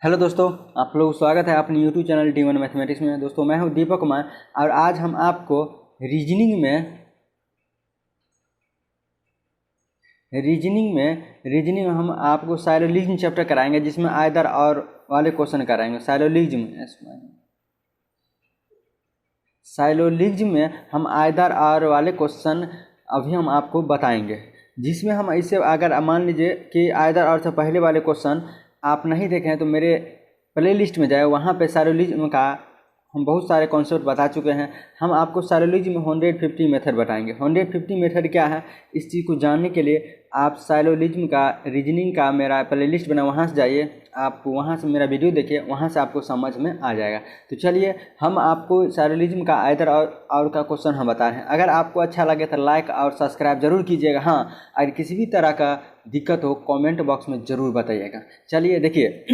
Hello दोस्तों, आप लोग स्वागत है अपने यूट्यूब चैनल D1 मैथमेटिक्स में। दोस्तों मैं हूं दीपक कुमार और आज हम आपको रीजनिंग में हम आपको साइलोलिज्म चैप्टर कराएंगे, जिसमें आइदर और वाले क्वेश्चन कराएंगे। साइलोलिज्म में हम आइदर और वाले क्वेश्चन अभी हम आपको बताएंगे, जिसमें हम ऐसे अगर मान लीजिए कि आइदर और से पहले वाले क्वेश्चन आप नहीं देखे हैं तो मेरे प्लेलिस्ट में जाए, वहाँ पे साइलोलिज्म का हम बहुत सारे कॉन्सेप्ट बता चुके हैं। हम आपको साइलोलिज्म में 150 मेथड बताएंगे। 150 मेथड क्या है, इस चीज़ को जानने के लिए आप साइलोलिज्म का रीजनिंग का मेरा प्लेलिस्ट बना, वहाँ से जाइए, आप वहाँ से मेरा वीडियो देखिए, वहाँ से आपको समझ में आ जाएगा। तो चलिए हम आपको साइलोलिज्म का आइदर और का क्वेश्चन हम बता रहे हैं। अगर आपको अच्छा लगे तो लाइक और सब्सक्राइब जरूर कीजिएगा। हाँ, अगर किसी भी तरह का दिक्कत हो कमेंट बॉक्स में ज़रूर बताइएगा। चलिए देखिए,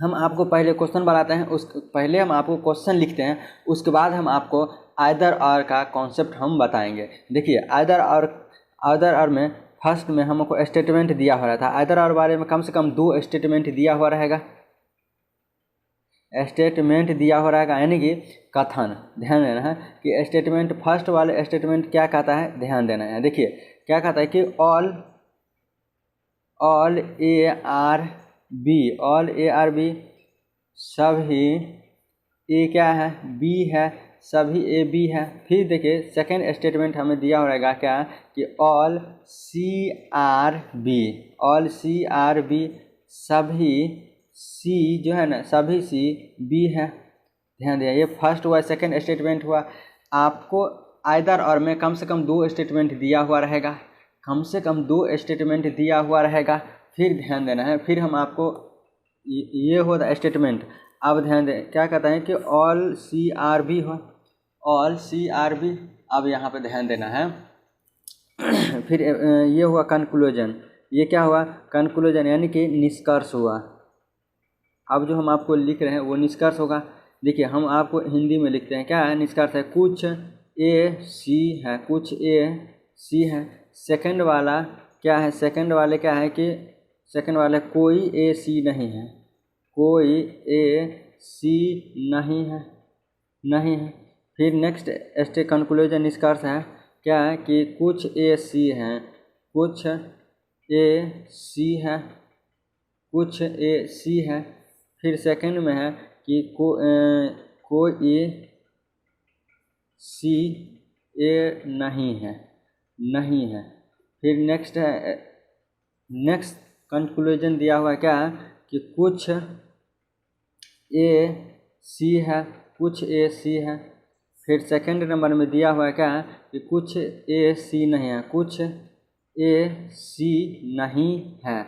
हम आपको पहले क्वेश्चन बनाते हैं, उस पहले हम आपको क्वेश्चन लिखते हैं, उसके बाद हम आपको आइदर और का कॉन्सेप्ट हम बताएंगे। देखिए आइदर और में फर्स्ट में हमको स्टेटमेंट दिया हो रहा था। आइदर और बारे में कम से कम 2 स्टेटमेंट दिया हुआ रहेगा। स्टेटमेंट दिया हो रहेगा यानी कि कथन। ध्यान देना है कि स्टेटमेंट फर्स्ट वाले स्टेटमेंट क्या कहता है, ध्यान देना है। देखिए क्या कहता है कि ऑल ए आर बी सभी ए क्या है, बी है, सभी ए बी है। फिर देखिए सेकेंड स्टेटमेंट हमें दिया हो रहेगा क्या कि ऑल सी आर बी सभी सी जो है ना, सभी सी बी है। ध्यान दिया, ये फर्स्ट हुआ। सेकेंड स्टेटमेंट हुआ। आपको आइदर और में कम से कम 2 स्टेटमेंट दिया हुआ रहेगा, कम से कम 2 स्टेटमेंट दिया हुआ रहेगा। फिर ध्यान देना है, फिर हम आपको ये होता स्टेटमेंट। अब ध्यान दें क्या कहता है कि ऑल सी आर बी हो, ऑल सी आर बी। अब यहाँ पे ध्यान देना है। फिर ये हुआ कंक्लूजन। ये क्या हुआ, कंक्लूजन यानी कि निष्कर्ष हुआ। अब जो हम आपको लिख रहे हैं वो निष्कर्ष होगा। देखिए हम आपको हिंदी में लिखते हैं, क्या है निष्कर्ष है, कुछ ए सी है, कुछ ए सी है। सेकंड वाला क्या है, सेकंड वाले क्या है कि सेकंड वाला कोई ए सी नहीं है, कोई ए सी नहीं है। फिर नेक्स्ट कंक्लूजन निष्कर्ष है क्या है कि कुछ ए सी हैं, कुछ ए सी है, कुछ ए सी है। फिर सेकंड में है कि कोई सी ए नहीं है। फिर नेक्स्ट कंक्लूजन दिया हुआ है क्या है कि कुछ ए सी है, कुछ ए सी है। फिर सेकंड नंबर में दिया हुआ है क्या है कि कुछ ए सी नहीं है, कुछ ए सी नहीं है।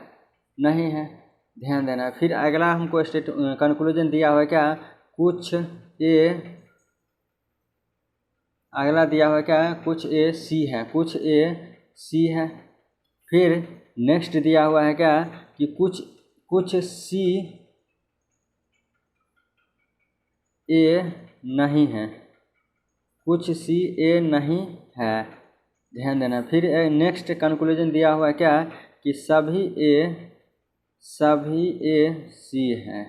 ध्यान देना है। फिर अगला हमको कंक्लूजन दिया हुआ है क्या, अगला दिया हुआ है क्या है, कुछ ए सी है। फिर नेक्स्ट दिया हुआ है क्या कि कुछ सी ए नहीं है, कुछ सी ए नहीं है। ध्यान देना। फिर नेक्स्ट कंक्लूजन दिया हुआ है क्या कि सभी ए सी है।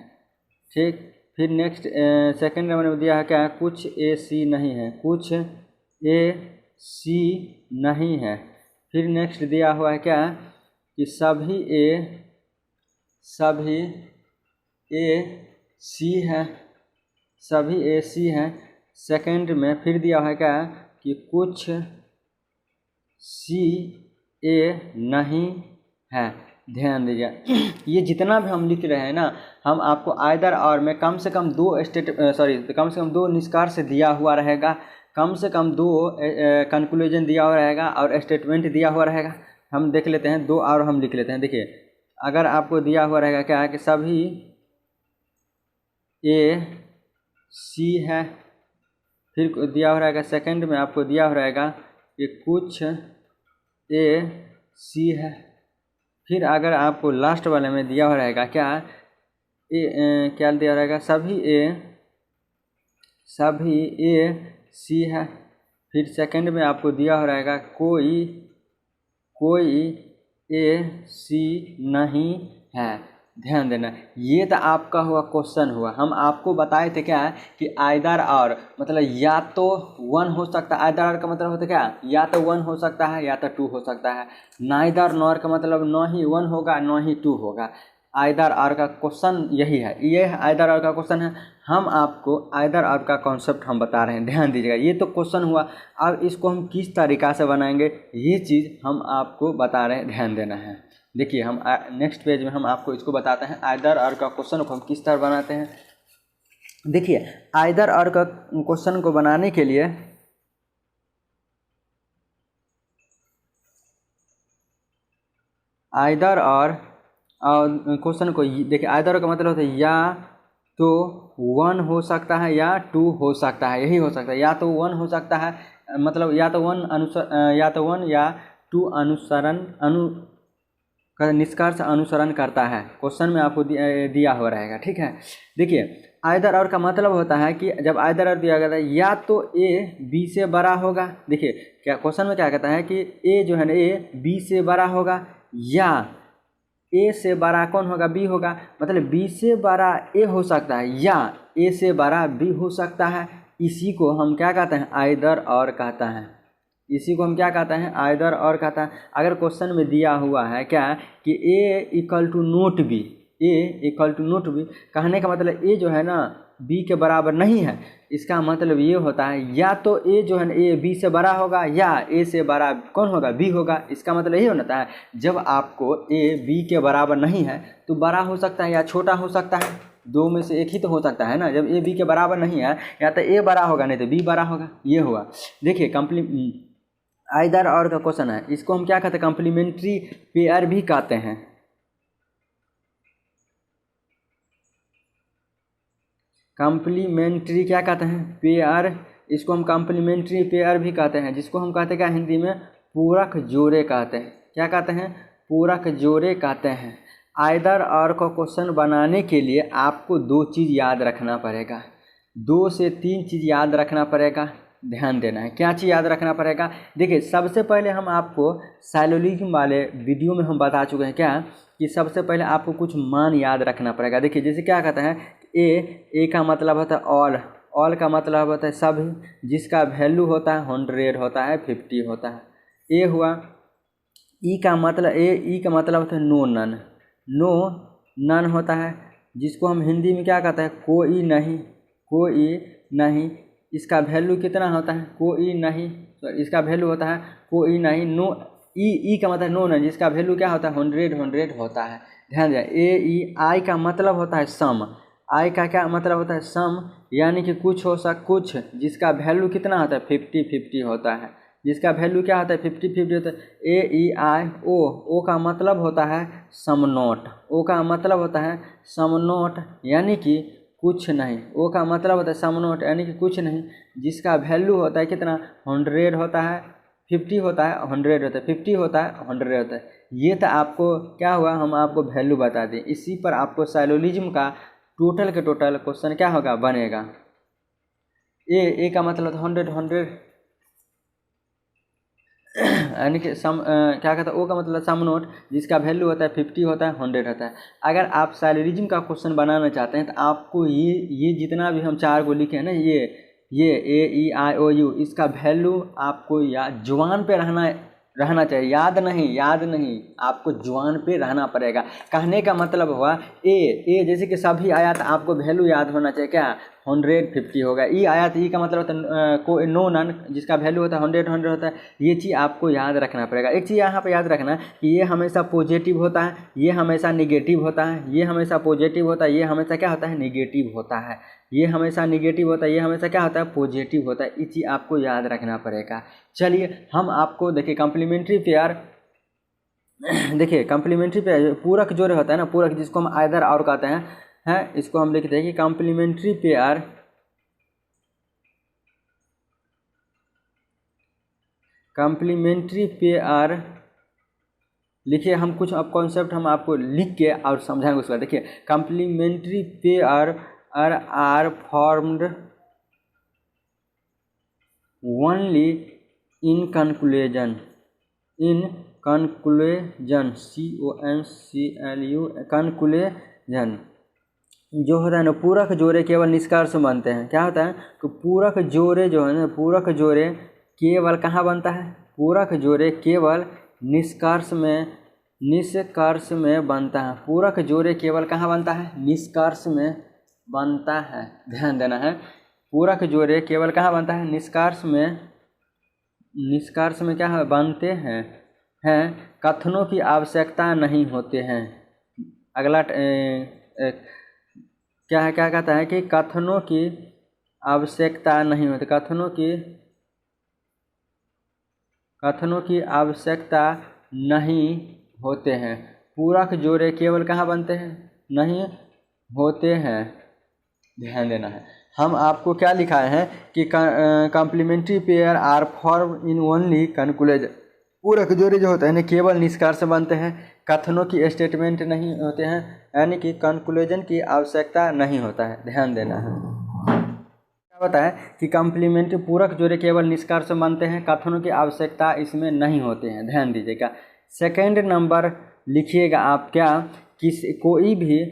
ठीक। फिर नेक्स्ट सेकंड नंबर में दिया है क्या, कुछ ए सी नहीं है, कुछ ए सी नहीं है। फिर नेक्स्ट दिया हुआ है क्या कि सभी ए सी है, सभी ए सी हैं। सेकंड में फिर दिया हुआ है क्या कि कुछ सी ए नहीं है। ध्यान दीजिए, ये जितना भी हम लिख रहे हैं ना, हम आपको आइदर और में कम से कम 2 निष्कर्ष दिया हुआ रहेगा, कम से कम 2 कंक्लूजन दिया हुआ रहेगा और स्टेटमेंट दिया हुआ रहेगा। हम देख लेते हैं 2 और हम लिख लेते हैं। देखिए अगर आपको दिया हुआ रहेगा क्या है कि सभी ए सी है। फिर दिया हो रहेगा सेकंड में आपको दिया हो रहेगा कि कुछ ए सी है। फिर अगर आपको लास्ट वाले में दिया हो रहेगा क्या क्या दिया रहेगा, सभी ए सी है। फिर सेकंड में आपको दिया हो रहेगा कोई ए सी नहीं है। ध्यान देना। ये तो आपका हुआ क्वेश्चन हुआ। हम आपको बताए थे क्या है कि आइदर और मतलब या तो 1 हो सकता है। आइदर और का मतलब होता है क्या, या तो 1 हो सकता है या तो 2 हो सकता है। नाइदर नॉर का मतलब न ही 1 होगा न ही 2 होगा। आइदर और का क्वेश्चन यही है, ये आइदर और का क्वेश्चन है। हम आपको आइदर और का कॉन्सेप्ट हम बता रहे हैं, ध्यान दीजिएगा। ये तो क्वेश्चन हुआ, अब इसको हम किस तरीक़ा से बनाएंगे ये चीज़ हम आपको बता रहे हैं, ध्यान देना है। देखिए हम नेक्स्ट पेज में हम आपको इसको बताते हैं आइदर और का क्वेश्चन को हम किस तरह बनाते हैं। देखिए आइदर और का क्वेश्चन को बनाने के लिए आइदर और क्वेश्चन को देखिए, आइदर का मतलब होता है या तो 1 हो सकता है या 2 हो सकता है, यही हो सकता है। या तो 1 हो सकता है, मतलब या तो 1 या 2 का निष्कर्ष अनुसरण करता है। क्वेश्चन में आपको दिया हुआ रहेगा, ठीक है। देखिए आइदर और का मतलब होता है कि जब आइदर और दिया गया है या तो ए बी से बड़ा होगा। देखिए क्या क्वेश्चन में क्या कहता है कि ए जो है ना, ए बी से बड़ा होगा, या ए से बड़ा कौन होगा, बी होगा। मतलब बी से बड़ा ए हो सकता है या ए से बड़ा बी हो सकता है। इसी को हम क्या कहते हैं, आइदर और कहता है। इसी को हम क्या कहते हैं, आइदर और कहता है। अगर क्वेश्चन में दिया हुआ है क्या कि A equal to not B, A equal to not B, कहने का मतलब ए जो है ना बी के बराबर नहीं है। इसका मतलब ये होता है या तो ए जो है ना ए बी से बड़ा होगा या ए से बड़ा कौन होगा, बी होगा। इसका मतलब यही होता है जब आपको ए बी के बराबर नहीं है तो बड़ा हो सकता है या छोटा हो सकता है, दो में से एक ही तो हो सकता है ना। जब ए बी के बराबर नहीं है या तो ए बड़ा होगा नहीं तो बी बड़ा होगा, ये हुआ। देखिए आइदर और का क्वेश्चन है, इसको हम क्या कहते हैं, कम्प्लीमेंट्री पेयर भी कहते हैं। कम्प्लीमेंट्री क्या कहते हैं, पेयर। इसको हम कम्प्लीमेंट्री पेयर भी कहते हैं, जिसको हम कहते हैं क्या हिंदी में, पूरक जोड़े कहते हैं। क्या कहते हैं, पूरक जोड़े कहते हैं। आइदर और का क्वेश्चन बनाने के लिए आपको 2 चीज़ याद रखना पड़ेगा, 2 से 3 चीज़ याद रखना पड़ेगा, ध्यान देना है। क्या चीज़ याद रखना पड़ेगा, देखिए सबसे पहले हम आपको साइलोजिज्म वाले वीडियो में हम बता चुके हैं क्या कि सबसे पहले आपको कुछ मान याद रखना पड़ेगा। देखिए जैसे क्या कहते हैं, ए का मतलब होता है ऑल का मतलब होता है सभी, जिसका वैल्यू होता है 100 होता है, 50 होता है, ए हुआ। ई का मतलब होता है नो नन होता है, जिसको हम हिंदी में क्या कहते हैं, कोई नहीं। इसका वैल्यू कितना होता है, कोई नहीं, तो इसका वैल्यू होता है कोई नहीं। नो ई का मतलब नो नन, जिसका वैल्यू क्या होता है 100 होता है, ध्यान दें। ए आई का मतलब होता है सम, आई का क्या मतलब होता है सम, यानी कि कुछ जिसका वैल्यू कितना होता है 50 होता है, जिसका वैल्यू क्या होता है 50 होता है। ए ओ का मतलब होता है सम नोट, ओ का मतलब होता है सम नोट यानी कि कुछ नहीं। ओ का मतलब होता है सम नोट यानी कि कुछ नहीं, जिसका वैल्यू होता है कितना 100 होता है, 50 होता है, 100 होता है, 50 होता है, 100 होता है। ये तो आपको क्या हुआ, हम आपको वैल्यू बता दें। इसी पर आपको साइलोजिज्म का टोटल के टोटल क्वेश्चन क्या होगा, बनेगा। ए का मतलब 100 यानी कि क्या कहता है, ओ का मतलब सम नोट, जिसका वैल्यू होता है 50 होता है, 100 होता है। अगर आप साइलोजिज्म का क्वेश्चन बनाना चाहते हैं तो आपको ये जितना भी हम 4 को लिखे हैं ना, ये ए ई आई ओ यू, इसका वैल्यू आपको जुबान पे रहना चाहिए, याद नहीं, आपको जुबान पे रहना पड़ेगा। कहने का मतलब हुआ ए जैसे कि सभी आया तो आपको वैल्यू याद होना चाहिए क्या 150 होगा। ई आया तो ई का मतलब होता है को नो नन, जिसका वैल्यू होता है 100 होता है। ये चीज़ आपको याद रखना पड़ेगा। एक चीज़ यहाँ पे याद रखना कि ये हमेशा पॉजिटिव होता है, ये हमेशा निगेटिव होता है, ये हमेशा पॉजिटिव होता है, ये हमेशा क्या होता है निगेटिव होता है, ये हमेशा निगेटिव होता है, ये हमेशा क्या होता है पॉजिटिव होता है। ये चीज़ आपको याद रखना पड़ेगा। चलिए हम आपको देखिए कम्प्लीमेंट्री पेयर देखिए कम्प्लीमेंट्री पेयर पूरक जोड़े होता है ना, पूरक जिसको हम आइदर और कहते हैं, इसको हम लिखते हैं कि कम्प्लीमेंट्री पेयर लिखिए। हम कुछ अब कॉन्सेप्ट हम आपको लिख के और समझाएंगे उसका। देखिए complementary pair are formed only in conclusion, CONCLU conclusion जो होता है ना, पूरक जोड़े केवल निष्कर्ष बनते हैं। क्या होता है कि पूरक जोड़े जो है ना, पूरक जोड़े केवल कहाँ बनता है, पूरक जोड़े केवल निष्कर्ष में बनता है। पूरक जोड़े केवल कहाँ बनता है, निष्कर्ष में बनता है, ध्यान देना है। पूरक जोड़े केवल कहाँ बनता है, निष्कर्ष में क्या है, बनते हैं कथनों की आवश्यकता नहीं होते हैं। अगला क्या है, क्या कहता है कि कथनों की आवश्यकता नहीं होती, कथनों की आवश्यकता नहीं होते हैं। पूरक जोड़े केवल कहाँ बनते हैं, नहीं होते हैं, ध्यान देना है। हम आपको क्या लिखाए हैं कि complementary pair are form in only conclusion. पूरक जोड़े जो होते हैं केवल निष्कर्ष बनते हैं, कथनों की स्टेटमेंट नहीं होते हैं, यानी कि कंक्लूजन की आवश्यकता नहीं होता है, ध्यान देना है। क्या होता है कि कॉम्प्लीमेंट्री पूरक जोड़े केवल निष्कर्ष बनते हैं, कथनों की आवश्यकता इसमें नहीं होते हैं, ध्यान दीजिएगा। सेकेंड नंबर लिखिएगा आप, क्या कोई भी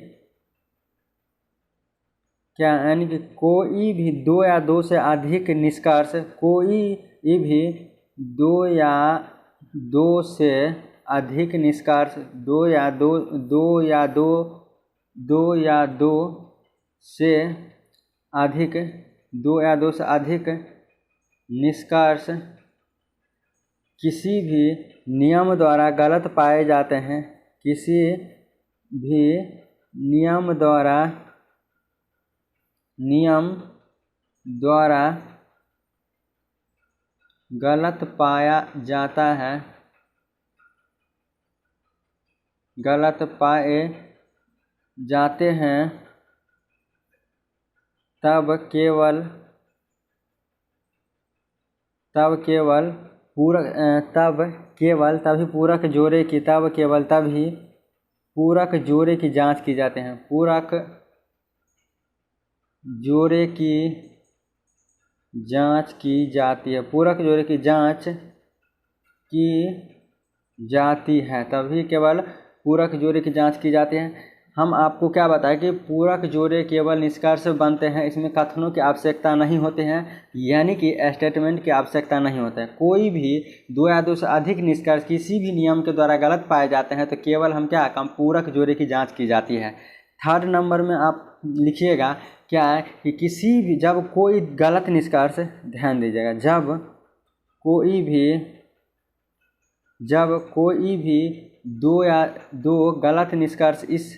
क्या, यानी कि कोई भी दो या दो से अधिक निष्कर्ष, कोई भी दो या दो से अधिक निष्कर्ष, दो या दो से अधिक निष्कर्ष किसी भी नियम द्वारा गलत पाए जाते हैं, किसी भी नियम द्वारा गलत पाया जाता है, गलत पाए जाते हैं, तभी पूरक जोड़े की जांच की जाते हैं, पूरक जोड़े की जांच की जाती है, पूरक जोड़े की जांच की जाती है, तभी केवल पूरक जोड़े की जांच की जाती है। हम आपको क्या बताएं कि पूरक जोड़े केवल निष्कर्ष बनते हैं, इसमें कथनों की आवश्यकता नहीं होते हैं, यानी कि स्टेटमेंट की आवश्यकता नहीं होता है। कोई भी दो या दो से अधिक निष्कर्ष किसी भी नियम के द्वारा गलत पाए जाते हैं तो केवल पूरक जोड़े की जांच की जाती है। थर्ड नंबर में आप लिखिएगा क्या है कि जब कोई गलत निष्कर्ष, ध्यान दीजिएगा, जब कोई भी दो गलत निष्कर्ष इस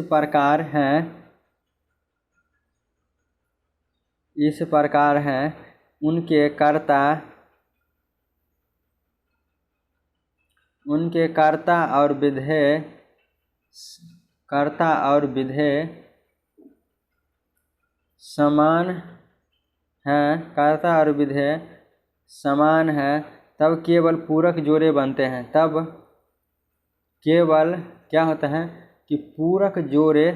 प्रकार हैं, उनके कर्ता और विधेय समान है, तब केवल पूरक जोड़े बनते हैं। तब केवल क्या होता है कि पूरक जोड़े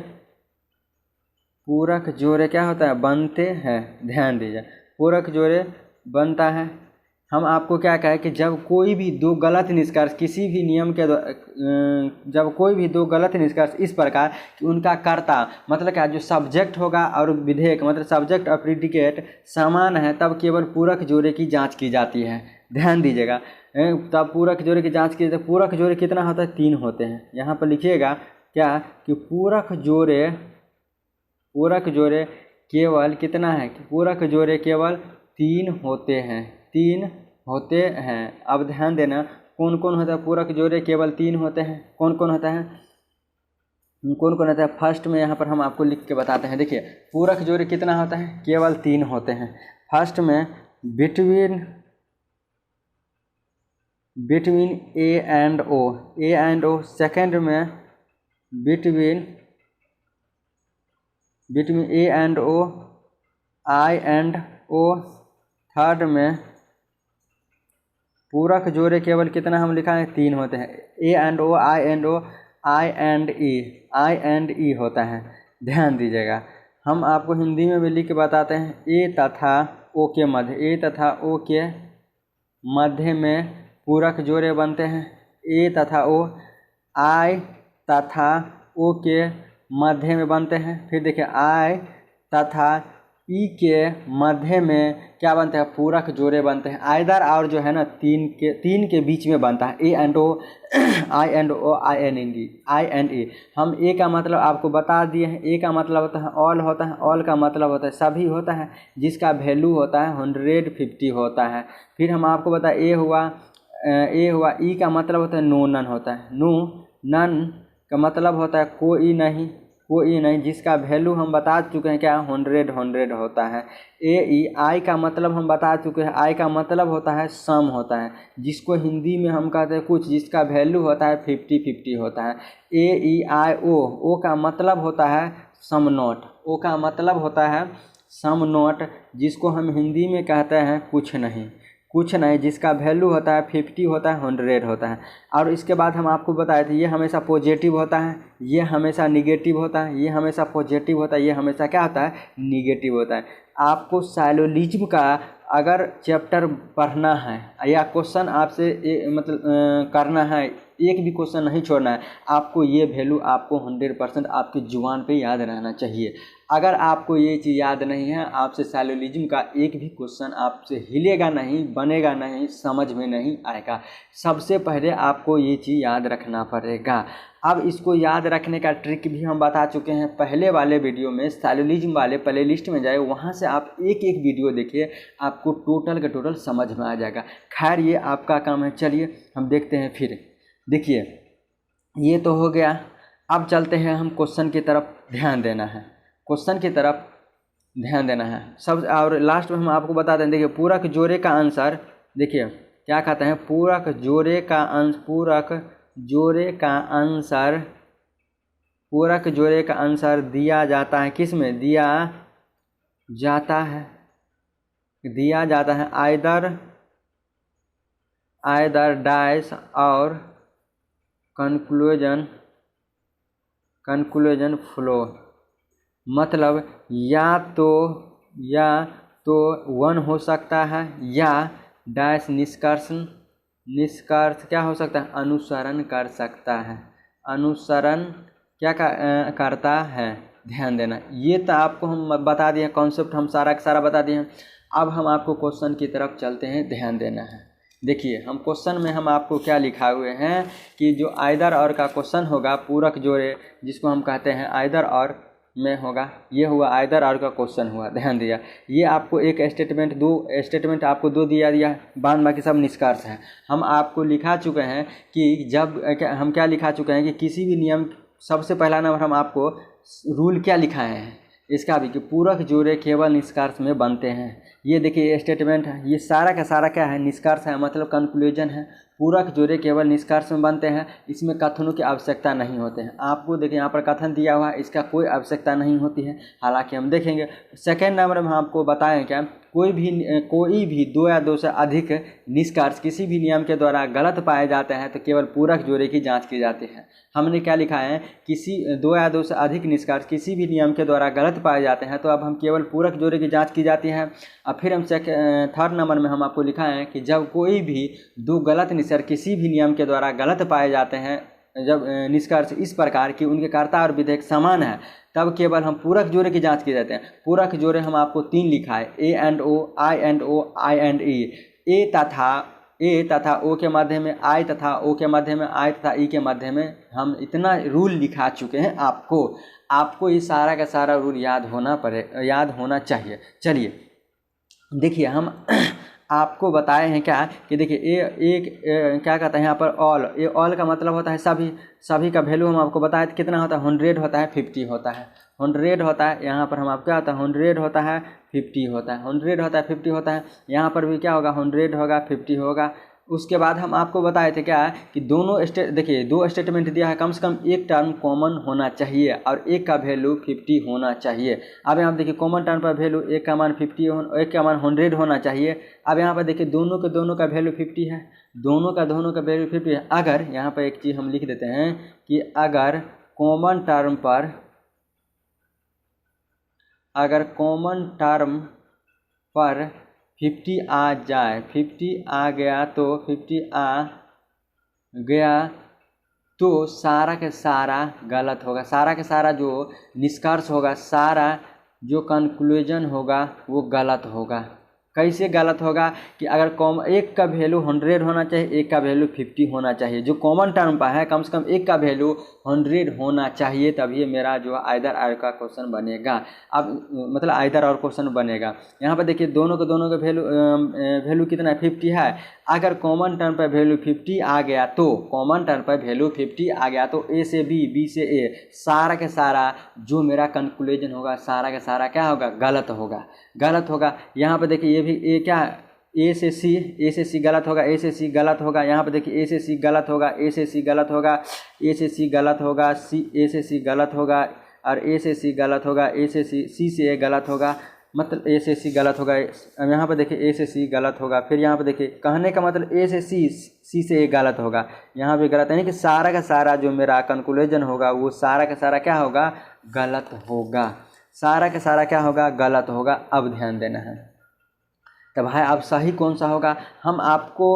क्या होता है, बनते हैं, ध्यान दीजिए, पूरक जोड़े बनता है। हम आपको क्या कहें कि जब कोई भी दो गलत निष्कर्ष किसी भी नियम के इस प्रकार कि उनका कर्ता मतलब क्या, जो सब्जेक्ट होगा और विधेयक मतलब सब्जेक्ट और प्रीडिकेट समान है, तब केवल पूरक जोड़े की जांच की जाती है, ध्यान दीजिएगा। तब पूरक जोड़े की जांच की, पूरक जोड़े कितना होता है, 3 होते हैं। यहाँ पर लिखिएगा क्या कि पूरक जोड़े केवल कितना है, कि पूरक जोड़े केवल 3 होते हैं। अब ध्यान देना, कौन कौन होता है पूरक जोड़े केवल 3 होते हैं, कौन कौन होता है। फर्स्ट में यहाँ पर हम आपको लिख के बताते हैं। देखिए पूरक जोड़े कितना होता है, केवल 3 होते हैं। फर्स्ट में between A and O, second में between A and O, I and O, third में पूरक जोड़े केवल कितना हम लिखा है, 3 होते हैं। A and O, I and O, I and E होता है, ध्यान दीजिएगा। हम आपको हिंदी में भी लिख के बताते हैं, ए तथा ओ के मध्य, ए तथा ओ के मध्य में पूरक जोड़े बनते हैं, ए तथा ओ, आई तथा ओ के मध्य में बनते हैं। फिर देखिए आई तथा ई के मध्य में क्या बनते हैं, पूरक जोड़े बनते हैं। आइदर और जो है ना तीन के बीच में बनता है, A and O, I and O, I and E. हम ए का मतलब आपको बता दिए हैं, ए का मतलब होता है ऑल होता है, ऑल का मतलब होता है सभी होता है, जिसका वैल्यू होता है 150 होता है। फिर हम आपको बताए ए हुआ, ई का मतलब होता है नो नन होता है, नो नन का मतलब होता है कोई नहीं, जिसका वैल्यू हम बता चुके हैं क्या, 100 होता है। आई का मतलब हम बता चुके हैं, आई का मतलब होता है सम होता है, जिसको हिंदी में हम कहते हैं कुछ, जिसका वैल्यू होता है 50-50 होता है। ओ का मतलब होता है सम नोट, ओ का मतलब होता है सम नोट, जिसको हम हिंदी में कहते हैं कुछ नहीं, जिसका वैल्यू होता है 50 होता है, 100 होता है। और इसके बाद हम आपको बताए थे, ये हमेशा पॉजिटिव होता है, ये हमेशा निगेटिव होता है, ये हमेशा पॉजिटिव होता है, ये हमेशा क्या होता है, निगेटिव होता है। आपको साइलोलिज्म का अगर चैप्टर पढ़ना है या क्वेश्चन आपसे करना है, एक भी क्वेश्चन नहीं छोड़ना है, आपको ये वैल्यू आपको 100% आपकी जुबान पे याद रहना चाहिए। अगर आपको ये चीज़ याद नहीं है, आपसे साइलोलिज्म का एक भी क्वेश्चन आपसे हिलेगा नहीं, बनेगा नहीं, समझ में नहीं आएगा। सबसे पहले आपको ये चीज़ याद रखना पड़ेगा। अब इसको याद रखने का ट्रिक भी हम बता चुके हैं पहले वाले वीडियो में, साइलोलिज्म वाले प्लेलिस्ट में जाए, वहाँ से आप एक वीडियो देखिए, आपको टोटल का टोटल समझ में आ जाएगा। खैर ये आपका काम है, चलिए हम देखते हैं। फिर देखिए ये तो हो गया, अब चलते हैं हम क्वेश्चन की तरफ ध्यान देना है, सब। और लास्ट में हम आपको बता दें, देखिए पूरक जोड़े का आंसर, देखिए क्या कहते हैं, पूरक जोड़े का आंसर दिया जाता है, किस में दिया जाता है, आइदर डैश और कंक्लूजन फ्लो, मतलब या तो 1 हो सकता है, या डैश निष्कर्ष क्या हो सकता है, अनुसरण कर सकता है, अनुसरण क्या करता है। ध्यान देना, ये तो आपको हम बता दिए, कॉन्सेप्ट हम सारा का सारा बता दिए हैं। अब हम आपको क्वेश्चन की तरफ चलते हैं, ध्यान देना है। देखिए हम क्वेश्चन में हम आपको क्या लिखा हुए हैं कि जो आइदर और का क्वेश्चन होगा, पूरक जोड़े जिसको हम कहते हैं आइदर और में होगा, ये हुआ आइदर और का क्वेश्चन हुआ। ध्यान दिया, ये आपको एक स्टेटमेंट आपको दो दिया, बाद बाकी सब निष्कर्ष है। हम आपको लिखा चुके हैं कि जब हम क्या लिखा चुके हैं कि किसी भी नियम, सबसे पहला नंबर हम आपको रूल क्या लिखाए हैं इसका भी, कि पूरक जोड़े केवल निष्कर्ष में बनते हैं। ये देखिए स्टेटमेंट है, ये सारा का सारा क्या है, निष्कर्ष है, मतलब कंक्लूजन है। पूरक जोड़े केवल निष्कर्ष में बनते हैं, इसमें कथनों की आवश्यकता नहीं होते हैं। आपको देखिए यहाँ पर कथन दिया हुआ है, इसका कोई आवश्यकता नहीं होती है, हालांकि हम देखेंगे। सेकेंड नंबर में हम आपको बताएं क्या, कोई भी 2 या 2 से अधिक निष्कर्ष किसी भी नियम के द्वारा गलत पाए जाते हैं तो केवल पूरक जोड़े की जांच की जाती है। हमने क्या लिखा है, किसी 2 या 2 से अधिक निष्कर्ष किसी भी नियम के द्वारा गलत पाए जाते हैं तो अब हम केवल पूरक जोड़े की जांच की जाती है। अब फिर हम थर्ड नंबर में हम आपको लिखा है कि जब कोई भी 2 गलत निष्कर्ष किसी भी नियम के द्वारा गलत पाए जाते हैं, जब निष्कर्ष इस प्रकार कि उनके कर्ता और विधेयक समान है, तब केवल हम पूरक जोड़े की जांच की जाते हैं। पूरक जोड़े हम आपको 3 लिखा है, A and O, I and O, I and E. A तथा ओ के मध्य में, आई तथा ओ के मध्य में, आई तथा ई के मध्य में। हम इतना रूल लिखा चुके हैं, आपको ये सारा का सारा रूल याद होना चाहिए। चलिए देखिए हम आपको बताए हैं क्या कि देखिए क्या कहते हैं यहाँ पर ऑल का मतलब होता है सभी का वैल्यू हम आपको बताए कितना होता है, 100 होता है, 50 होता है, 100 होता है। यहाँ पर हम आपको क्या होता है, 100 होता है, 50 होता है, 100 होता है, 50 होता है। यहाँ पर भी क्या होगा, 100 होगा, 50 होगा, उसके बाद हम आपको बताए थे क्या कि देखिए 2 स्टेटमेंट दिया है, कम से कम एक टर्म कॉमन होना चाहिए और एक का वैल्यू 50 होना चाहिए। अब यहाँ पर देखिए कॉमन टर्म पर वैल्यू एक का मान 50 एक का मान 100 होना चाहिए। अब यहाँ पर देखिए दोनों का वैल्यू 50 है, दोनों का वैल्यू 50 है। अगर यहाँ पर एक चीज़ हम लिख देते हैं कि अगर कॉमन टर्म पर 50 आ जाए, 50 आ गया तो 50 आ गया तो सारा के सारा गलत होगा। सारा के सारा जो निष्कर्ष होगा, सारा जो कंक्लूजन होगा वो गलत होगा। कैसे गलत होगा कि अगर एक का वैल्यू 100 होना चाहिए, एक का वैल्यू 50 होना चाहिए। जो कॉमन टर्म पर है कम से कम एक का वैल्यू 100 होना चाहिए, तभी मेरा जो आइदर और का क्वेश्चन बनेगा। अब मतलब आइदर और क्वेश्चन बनेगा। यहाँ पर देखिए दोनों का वैल्यू कितना है, 50 है। अगर कॉमन टर्म पर वैल्यू 50 आ गया तो ए से बी से ए, सारा के सारा जो मेरा कंक्लूजन होगा, सारा का सारा क्या होगा, गलत होगा। यहाँ पर देखिए ये क्या है, ए से सी गलत होगा, ए से सी गलत होगा। यहाँ पर देखिए ए से सी गलत होगा, ए से सी गलत होगा, ए से सी गलत होगा, ए से सी गलत होगा और ए से सी गलत होगा, ए से सी से ए गलत होगा, मतलब ए से सी गलत होगा। यहाँ पर देखिए ए से सी गलत होगा। फिर यहाँ पर देखिए कहने का मतलब ए से सी से ए गलत होगा, यहाँ भी गलत है। यानी कि सारा का सारा जो मेरा कंक्लूजन होगा वो सारा का सारा क्या होगा, गलत होगा। सारा का सारा क्या होगा, गलत होगा। अब ध्यान देना है। तो भाई अब सही कौन सा होगा, हम आपको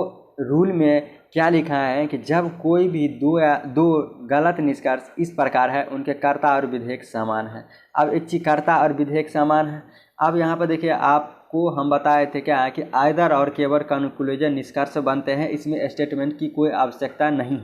रूल में क्या लिखा है कि जब कोई भी दो गलत निष्कर्ष इस प्रकार है, उनके कर्ता और विधेयक समान है। अब एक चीज कर्ता और विधेयक समान है। अब यहाँ पर देखिए आपको हम बताए थे क्या कि आइदर और केवल कंक्लूजन निष्कर्ष बनते हैं, इसमें स्टेटमेंट की कोई आवश्यकता नहीं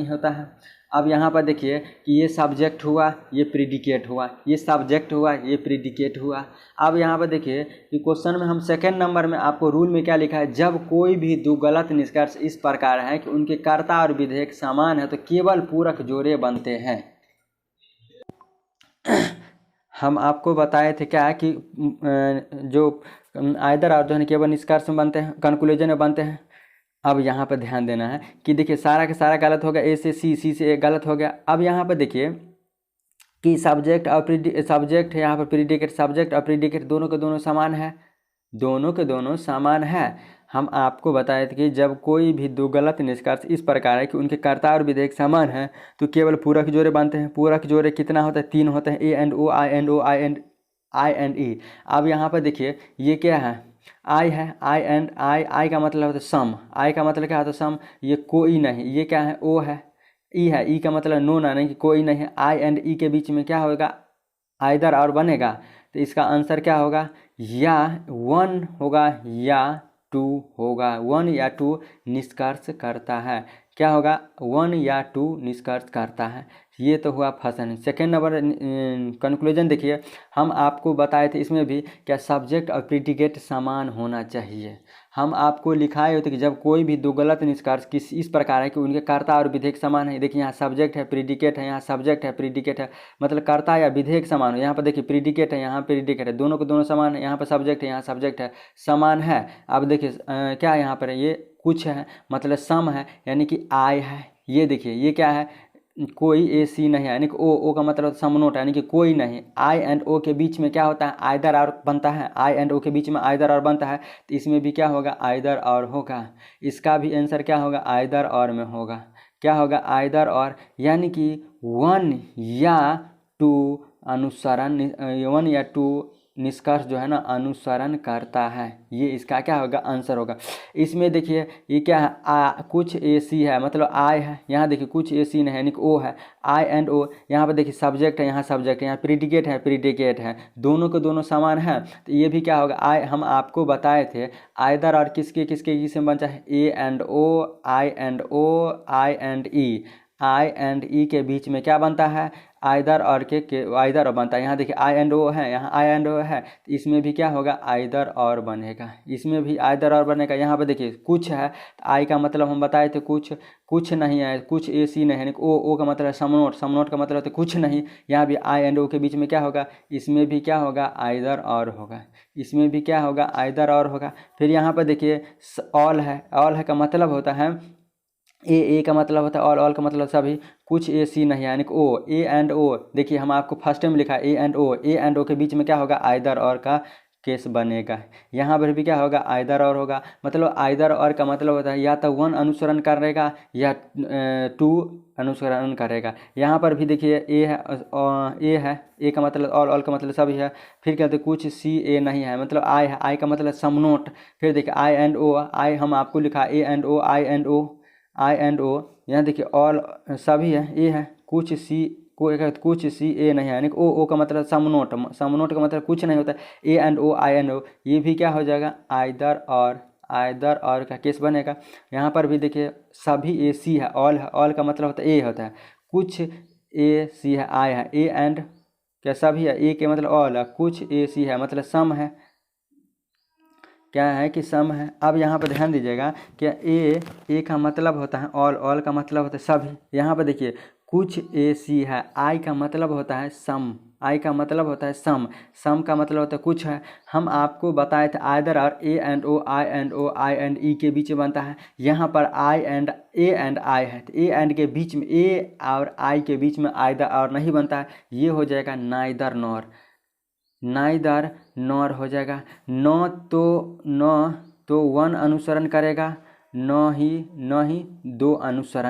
होता है, अब यहाँ पर देखिए कि ये सब्जेक्ट हुआ, ये प्रीडिकेट हुआ, ये सब्जेक्ट हुआ, ये प्रीडिकेट हुआ। अब यहाँ पर देखिए कि क्वेश्चन में हम सेकंड नंबर में आपको रूल में क्या लिखा है, जब कोई भी दो गलत निष्कर्ष इस प्रकार है कि उनके कर्ता और विधेयक समान है तो केवल पूरक जोड़े बनते हैं। हम आपको बताए थे क्या कि जो आइदर और जो है केवल निष्कर्ष में बनते हैं, कंक्लूजन में बनते हैं। अब यहाँ पर ध्यान देना है कि देखिए सारा का सारा गलत हो गया, ए से सी से ए गलत हो गया। अब यहाँ पर देखिए कि सब्जेक्ट है, यहाँ पर प्रीडिकेट, सब्जेक्ट और प्रीडिकेट दोनों के दोनों समान है। हम आपको बताए थे कि जब कोई भी दो गलत निष्कर्ष इस प्रकार है कि उनके कर्ता और विधेयक समान है तो केवल पूरक जोड़े बनते हैं। पूरक जोड़े कितना होता है, 3 होते हैं, A and O, I and ई। अब यहाँ पर देखिए ये क्या है, आई है, आई का मतलब होता है सम, आई का मतलब क्या होता है सम, ये कोई नहीं, ये क्या है, ओ है, ई का मतलब नो ना, नहीं कि कोई नहीं है। आई एंड ई के बीच में क्या होगा, आइदर और बनेगा, तो इसका आंसर क्या होगा, या 1 होगा या 2 होगा। 1 या 2 निष्कर्ष करता है, क्या होगा, 1 या 2 निष्कर्ष करता है। ये तो हुआ first and second number conclusion. देखिए हम आपको बताए थे इसमें भी क्या सब्जेक्ट और प्रीडिकेट समान होना चाहिए। हम आपको लिखाए होते कि जब कोई भी दो गलत निष्कर्ष किस इस प्रकार है कि उनके कर्ता और विधेयक समान है। देखिए यहाँ सब्जेक्ट है, प्रीडिकेट है, यहाँ सब्जेक्ट है, प्रीडिकेट है, मतलब कर्ता या विधेयक समान हो। यहाँ पर देखिए प्रीडिकेट है, यहाँ प्रीडिकेट है, दोनों को दोनों समान है। यहाँ पर सब्जेक्ट है, यहाँ सब्जेक्ट है, समान है। अब देखिए क्या यहाँ पर ये कुछ है, मतलब सम है, यानी कि आई है। ये देखिए ये क्या है, कोई ए सी नहीं है, यानी कि ओ का मतलब सम नोट है, यानी कि कोई नहीं। आई एंड ओ के बीच में क्या होता है, आइदर और बनता है, आई एंड ओ के बीच में आइदर और बनता है, तो इसमें भी क्या होगा, आइदर और होगा। इसका भी आंसर क्या होगा, आइदर और में होगा, क्या होगा, आइदर और, यानी कि 1 या 2 अनुसरण, 1 या 2 निष्कर्ष जो है ना अनुसरण करता है। ये इसका क्या होगा, आंसर होगा। इसमें देखिए ये क्या है, कुछ ए सी है, मतलब आई है, यहाँ देखिए कुछ ए सी नहीं है, यानी कि ओ है, आई एंड ओ। यहाँ पर देखिए सब्जेक्ट है, यहाँ सब्जेक्ट है, यहाँ प्रीडिकेट है, दोनों के दोनों समान है, तो ये भी क्या होगा, हम आपको बताए थे आइदर और किसके में बनता है, A and O, I and E, I and E के बीच में क्या बनता है, आइदर और के आइदर और बनता है। यहाँ देखिए आई एंड ओ है, यहाँ आई एंड ओ है, तो इसमें भी क्या होगा आइदर और बनेगा, इसमें भी आइदर और बनेगा। यहाँ पर देखिए कुछ है, तो आई का मतलब हम बताए थे कुछ नहीं है, कुछ ए सी नहीं है। ओ का मतलब है समनोट, समनोट का मतलब है कुछ नहीं। यहाँ भी आई एंड ओ के बीच में क्या होगा, इसमें भी क्या होगा आइदर और होगा, इसमें भी क्या होगा आइदर और होगा। फिर यहाँ पर देखिए ऑल है, ऑल है का मतलब होता है ए का मतलब होता है ऑल का मतलब सभी, कुछ ए सी नहीं है, यानी कि ओ ए एंड ओ। देखिए हम आपको फर्स्ट में लिखा ए एंड ओ के बीच में क्या होगा आइदर और का केस बनेगा। यहाँ पर भी क्या होगा आइदर और होगा। मतलब आइदर और का मतलब होता है या तो वन अनुसरण करेगा या टू अनुसरण करेगा। यहाँ पर भी देखिए ए है, ए का मतलब ऑल का मतलब सभी है। फिर कहते हैं कुछ सी ए नहीं है, मतलब आई है, आई का मतलब समनोट। फिर देखिए आई एंड ओ, आई हम आपको लिखा ए एंड ओ, आई एंड ओ। यहाँ देखिए ऑल सभी है, ए है, कुछ सी ए नहीं है, यानी ओ का मतलब समनोट, समनोट का मतलब कुछ नहीं होता। ए एंड ओ आई एंड ओ, ये भी क्या हो जाएगा आइदर और का केस बनेगा। यहाँ पर भी देखिए सभी ए सी है, ऑल का मतलब होता है ए होता है, कुछ ए सी है, आई है, ए एंड क्या सभी है, ए के मतलब ऑल है, कुछ ए सी है मतलब सम है, क्या है कि सम है। अब यहाँ पर ध्यान दीजिएगा कि ए का मतलब होता है ऑल का मतलब होता है सभी। यहाँ पर देखिए कुछ ए सी है, आई का मतलब होता है सम, आई का मतलब होता है सम का मतलब होता है कुछ है। हम आपको बताए थे आइदर और ए and O, I and E के बीच में बनता है। यहाँ पर ए एंड आई है, तो ए एंड के बीच में ए और आई के बीच में आइदर और नहीं बनता है, ये हो जाएगा नाइदर नॉर हो जाएगा। न तो वन अनुसरण करेगा, न ही दो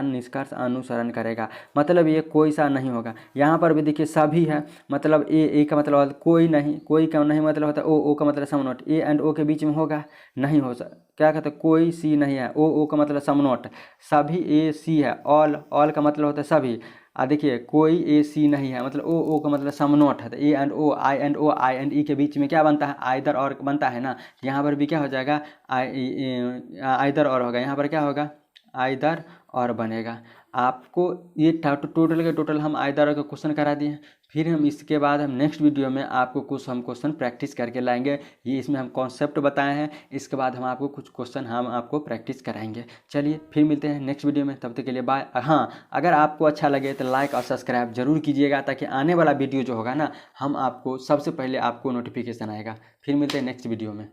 निष्कर्ष अनुसरण करेगा, मतलब ये कोई सा नहीं होगा। यहाँ पर भी देखिए सभी है, मतलब ए का मतलब कोई नहीं, कोई का नहीं मतलब होता है ओ का मतलब समनोट, ए एंड ओ के बीच में होगा नहीं हो सकता, क्या कहते हैं कोई सी नहीं है, ओ का मतलब समनोट, सभी ए सी है, ऑल का मतलब होता है सभी। देखिए कोई ए सी नहीं है, मतलब ओ का मतलब समनोट है, तो ए and O I and E के बीच में क्या बनता है आइदर और बनता है ना। यहाँ पर भी क्या हो जाएगा आइदर और होगा, यहाँ पर क्या होगा आइदर और बनेगा। आपको ये टोटल के टोटल हम आइदर और का क्वेश्चन करा दिए हैं। फिर हम इसके बाद हम नेक्स्ट वीडियो में आपको कुछ हम क्वेश्चन प्रैक्टिस करके लाएंगे। ये इसमें हम कॉन्सेप्ट बताए हैं, इसके बाद हम आपको कुछ क्वेश्चन हम आपको प्रैक्टिस कराएंगे। चलिए फिर मिलते हैं नेक्स्ट वीडियो में, तब तक के लिए बाय। हाँ, अगर आपको अच्छा लगे तो लाइक और सब्सक्राइब जरूर कीजिएगा, ताकि आने वाला वीडियो जो होगा ना हम आपको सबसे पहले आपको नोटिफिकेशन आएगा। फिर मिलते हैं नेक्स्ट वीडियो में।